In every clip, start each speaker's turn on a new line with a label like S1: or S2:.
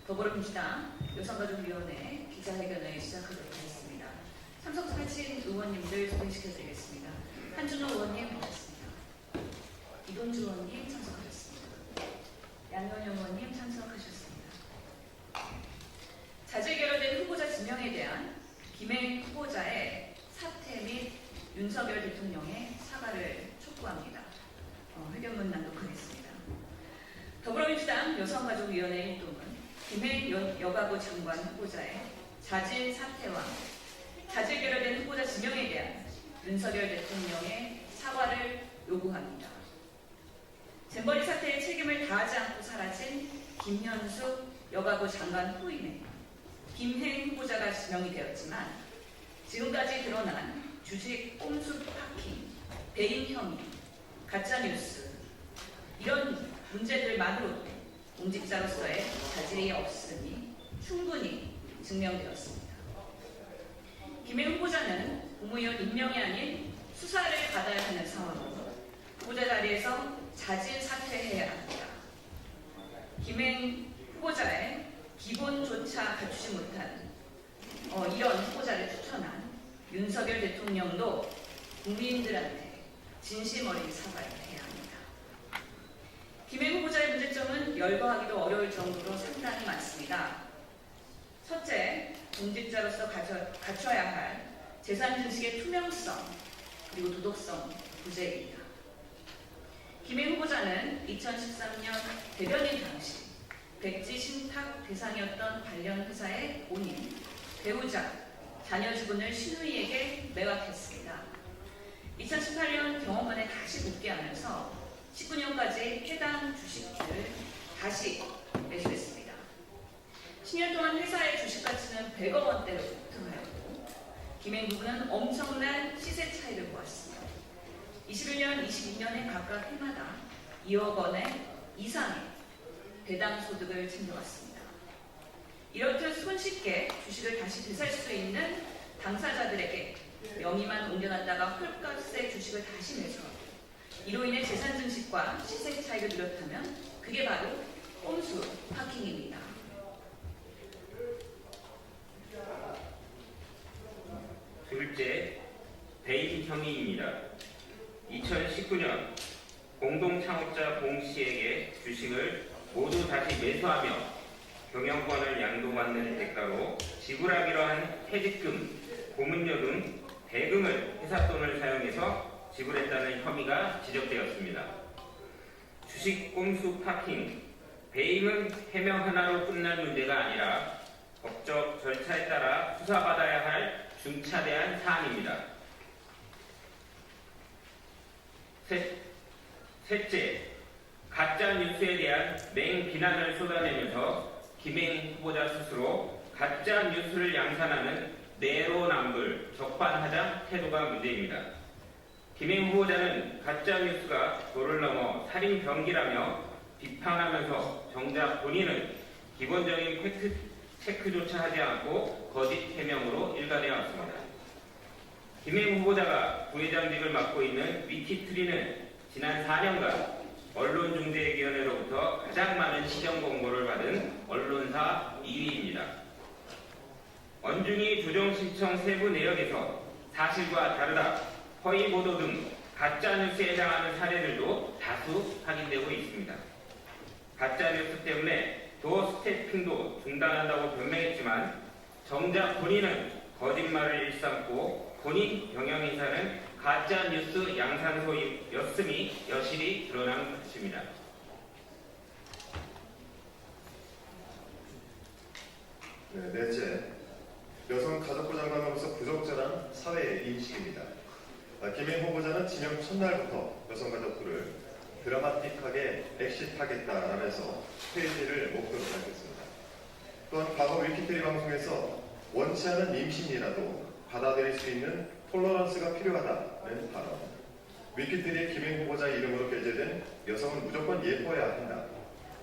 S1: 더불어민주당 여성가족위원회 기자회견을 시작하도록 하겠습니다. 참석하신 의원님들 소개시켜드리겠습니다. 한준호 의원님 반갑습니다. 이동주 의원님 참석하셨습니다. 양현영 의원님 참석하셨습니다. 자질 결여된 후보자 지명에 대한 김행 후보자의 사퇴 및 윤석열 대통령의 사과를 촉구합니다. 회견문 낭독하겠습니다. 더불어민주당 여성가족위원회 1동은 김행 여가부 장관 후보자의 자질 사퇴와 자질 결여된 후보자 지명에 대한 윤석열 대통령의 사과를 요구합니다. 잼버리 사태의 책임을 다하지 않고 사라진 김현숙 여가부 장관 후임에 김행 후보자가 지명이 되었지만 지금까지 드러난 주식 꼼수 파킹, 배임 혐의, 가짜뉴스 이런 문제들만으로도 공직자로서의 자질이 없음이 충분히 증명되었습니다. 김행 후보자는 국무위원 임명이 아닌 수사를 받아야 하는 상황으로 후보자 자리에서 자질 사퇴해야 합니다. 김행 후보자의 기본조차 갖추지 못한 이런 후보자를 추천한 윤석열 대통령도 국민들한테 진심 어린 사과를 해야 합니다. 김행 후보자의 문제점은 열거하기도 어려울 정도로 상당히 많습니다. 첫째, 공직자로서 갖춰야 할 재산 증식의 투명성 그리고 도덕성 부재입니다. 김행 후보자는 2013년 대변인 당시 백지 신탁 대상이었던 관련 회사의 본인, 배우자, 자녀 지분을 신우이에게 매각했습니다. 2018년 경험만에 다시 복귀하면서 19년까지 해당 주식들을 다시 매수했습니다. 10년 동안 회사의 주식 가치는 100억 원대로 급등하였고 김행 부부는 엄청난 시세 차이를 보았습니다. 21년, 22년에 각각 해마다 2억 원의 이상의 배당 소득을 챙겨왔습니다. 이렇듯 손쉽게 주식을 다시 되살 수 있는 당사자들에게 명의만 옮겨놨다가 헐값의 주식을 다시 매수하고 이로 인해 재산 증식과 시세 차익을 누렸다면 그게 바로 꼼수 파킹입니다.
S2: 둘째, 배임 혐의입니다. 2019년 공동창업자 봉 씨에게 주식을 모두 다시 매수하며 경영권을 양도받는 대가로 지불하기로 한 퇴직금, 고문료 등 대금을 회사 돈을 사용해서 지불했다는 혐의가 지적되었습니다. 주식 꼼수 파킹, 배임은 해명 하나로 끝날 문제가 아니라 법적 절차에 따라 수사받아야 할 중차대한 사안입니다. 셋째, 가짜 뉴스에 대한 맹비난을 쏟아내면서 김행 후보자 스스로 가짜 뉴스를 양산하는 내로남불, 적반하장 태도가 문제입니다. 김행 후보자는 가짜 뉴스가 도를 넘어 살인 병기라며 비판하면서 정작 본인은 기본적인 팩트 체크조차 하지 않고 거짓 해명으로 일관해 왔습니다. 김행 후보자가 부회장직을 맡고 있는 위키트리는 지난 4년간 언론중재위원회로부터 가장 많은 시정 공고를 받은 언론사 2위입니다. 언중이 조정신청 세부 내역에서 사실과 다르다, 허위 보도 등 가짜뉴스에 해당하는 사례들도 다수 확인되고 있습니다. 가짜뉴스 때문에 도어 스태핑도 중단한다고 변명했지만 정작 본인은 거짓말을 일삼고 본인 경영인사는 가짜뉴스 양산소였음이 여실히 드러난 것입니다.
S3: 넷째, 여성가족부 장관으로서 부적절한 사회의 인식입니다. 김행 후보자는 지명 첫날부터 여성가족부를 드라마틱하게 엑시트하겠다라면서 퇴진을 목표로 밝혔습니다. 또한 과거 위키트리 방송에서 원치 않은 임신이라도 받아들일 수 있는 톨러런스가 필요하다는 발언, 위키트리의 김행 후보자 이름으로 게재된 여성은 무조건 예뻐야 한다,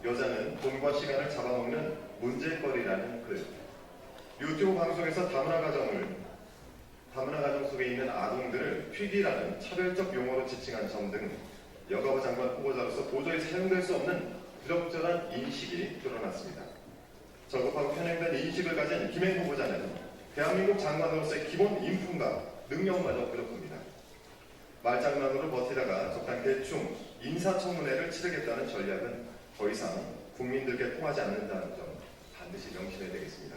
S3: 여자는 돈과 시간을 잡아먹는 문제거리라는 글, 유튜브 방송에서 다문화 가정 속에 있는 아동들을 퀴디라는 차별적 용어로 지칭한 점 등 여가부 장관 후보자로서 도저히 사용될 수 없는 부적절한 인식이 드러났습니다. 인식을 가진 김행 후보자는 대한민국 장관으로서의 기본 인품과 능력마저 부족합니다. 말장난으로 버티다가 적당 대충 인사청문회를 치르겠다는 전략은 더 이상 국민들께 통하지 않는다는 점 반드시 명심해야 되겠습니다.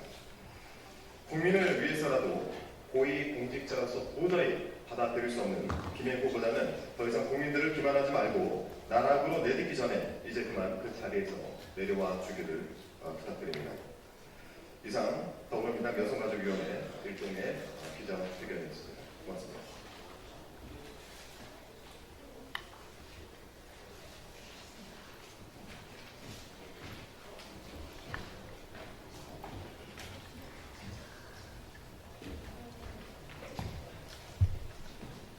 S3: 국민을 위해서라도 고위 공직자로서 도저히 받아들일 수 없는 김행 후보자는 더 이상 국민들을 기만하지 말고 나락으로 내딛기 전에 이제 그만 그 자리에서 내려와 주기를 부탁드립니다. 이상 더불어민주당 여성가족위원회 일종의 기자회견이었습니다. 고맙습니다.